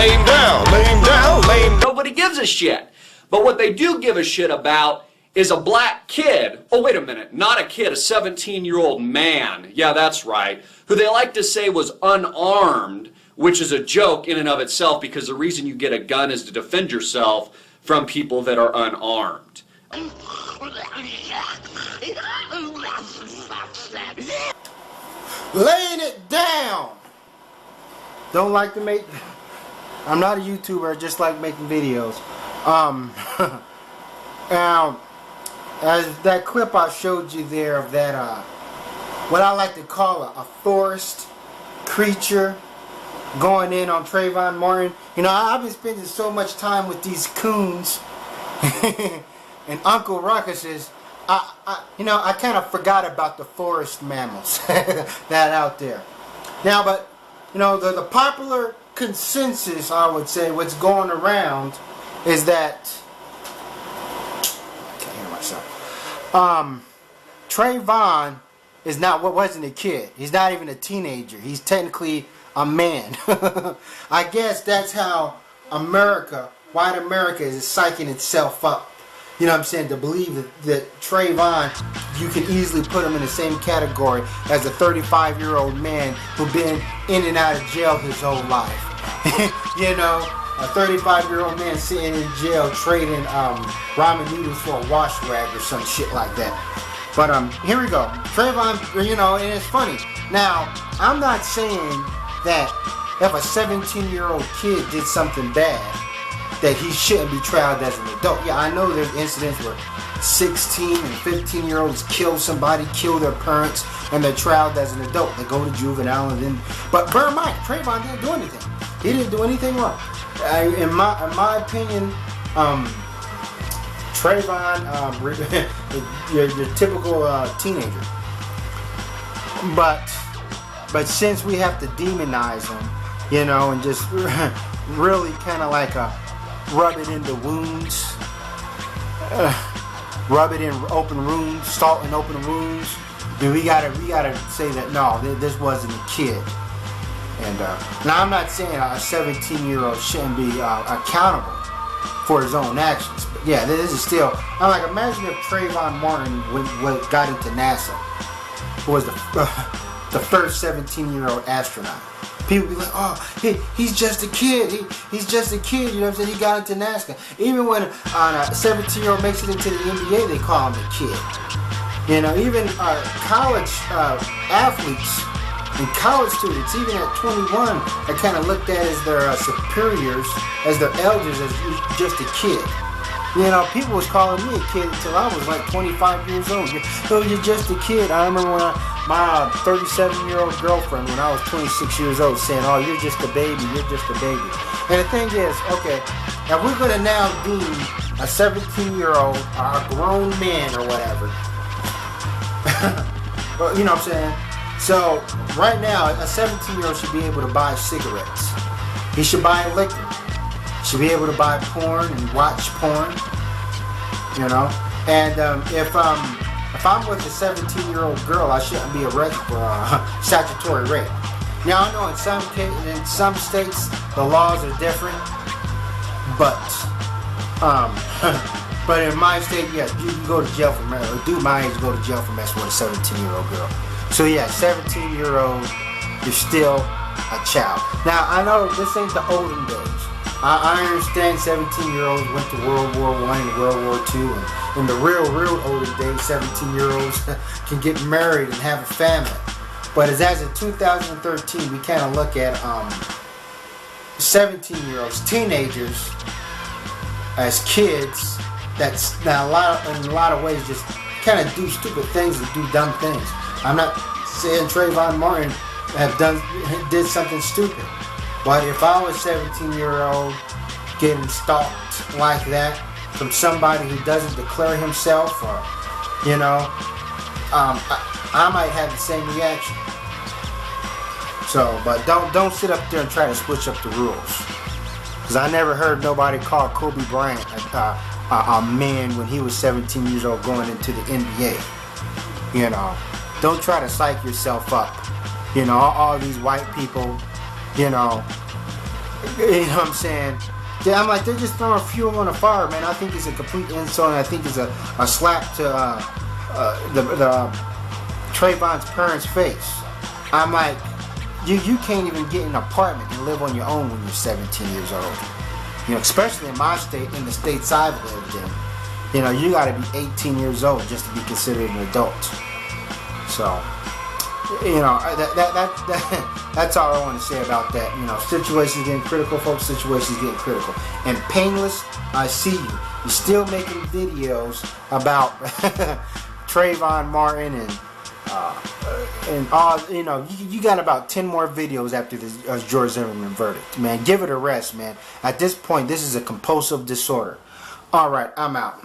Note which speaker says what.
Speaker 1: lay him down, lay him down, lay him down.
Speaker 2: Nobody gives a shit. But what they do give a shit about is a black kid, oh wait a minute, not a kid, a 17-year-old man, yeah that's right, who they like to say was unarmed, which is a joke in and of itself because the reason you get a gun is to defend yourself from people that are unarmed.
Speaker 3: Laying it down! Don't like to make... I'm not a YouTuber, I just like making videos. Now, as that clip I showed you there of that, what I like to call a forest creature going in on Trayvon Martin. You know, I've been spending so much time with these coons and Uncle Ruckuses. I kind of forgot about the forest mammals that out there. Now, but, you know, the popular consensus, I would say, what's going around is that, I can't hear myself, Trayvon wasn't a kid. He's not even a teenager. He's technically a man. I guess that's how white America is psyching itself up. You know what I'm saying? To believe that Trayvon, you can easily put him in the same category as a 35-year-old man who's been in and out of jail his whole life. You know, a 35-year-old man sitting in jail trading ramen noodles for a wash rag or some shit like that. But here we go. Trayvon, you know, and it's funny. Now, I'm not saying that if a 17-year-old kid did something bad, that he shouldn't be tried as an adult. Yeah, I know there's incidents where 16 and 15-year-olds kill somebody, kill their parents, and they're tried as an adult. They go to juvenile and then... But bear in mind, Trayvon didn't do anything. He didn't do anything wrong. In my opinion, Trayvon, your typical teenager. But since we have to demonize him, you know, and just really kind of like rub it into wounds, rub it in open wounds, salt in open wounds, then we gotta say that no, this wasn't a kid. And now I'm not saying a 17-year-old shouldn't be accountable for his own actions, but yeah, this is still. I'm like, imagine if Trayvon Martin got into NASA, was the first 17-year-old astronaut. People be like, oh, he's just a kid. He's just a kid. You know what I'm saying? He got into NASA. Even when a 17-year-old makes it into the NBA, they call him a kid. You know, even college athletes and college students, even at 21, are kind of looked at as their superiors, as their elders, as just a kid. You know, people was calling me a kid until I was like 25 years old. You're just a kid. I remember when my 37-year-old girlfriend, when I was 26 years old, saying, oh, you're just a baby, you're just a baby. And the thing is, okay, now we're going to now deem a 17-year-old or a grown man or whatever. Well, you know what I'm saying? So, right now, a 17-year-old should be able to buy cigarettes. He should buy liquor. Should be able to buy porn and watch porn, you know. And if I'm with a 17-year-old girl, I shouldn't be arrested for statutory rape. Now I know in some states the laws are different, but but in my state, yeah, you can go to jail for murder. A dude my age go to jail for messing with a 17-year-old girl. So yeah, 17-year-old, you're still a child. Now I know this ain't the olden days. I understand 17-year-olds went to World War I and World War II, and in the real olden days, 17-year-olds can get married and have a family. But as of 2013, we kind of look at 17-year-olds, teenagers, as kids. That's now in a lot of ways just kind of do stupid things and do dumb things. I'm not saying Trayvon Martin did something stupid. But if I was 17-year-old getting stalked like that from somebody who doesn't declare himself, or, you know, I might have the same reaction. So, but don't sit up there and try to switch up the rules. Because I never heard nobody call Kobe Bryant a man when he was 17 years old going into the NBA. You know, don't try to psych yourself up. You know, all these white people, you know, You know what I'm saying? Yeah, I'm like, they're just throwing fuel on the fire, man. I think it's a complete insult, and I think it's a slap to the Trayvon's parents' face. I'm like, you can't even get an apartment and live on your own when you're 17 years old. You know, especially in my state, in the states I've lived in. You know, you got to be 18 years old just to be considered an adult. So, you know, that's all I want to say about that. You know, situations getting critical, folks. Situations getting critical. And Painless, I see you. You're still making videos about Trayvon Martin and all. You know, you got about 10 more videos after this George Zimmerman verdict. Man, give it a rest, man. At this point, this is a compulsive disorder. All right, I'm out.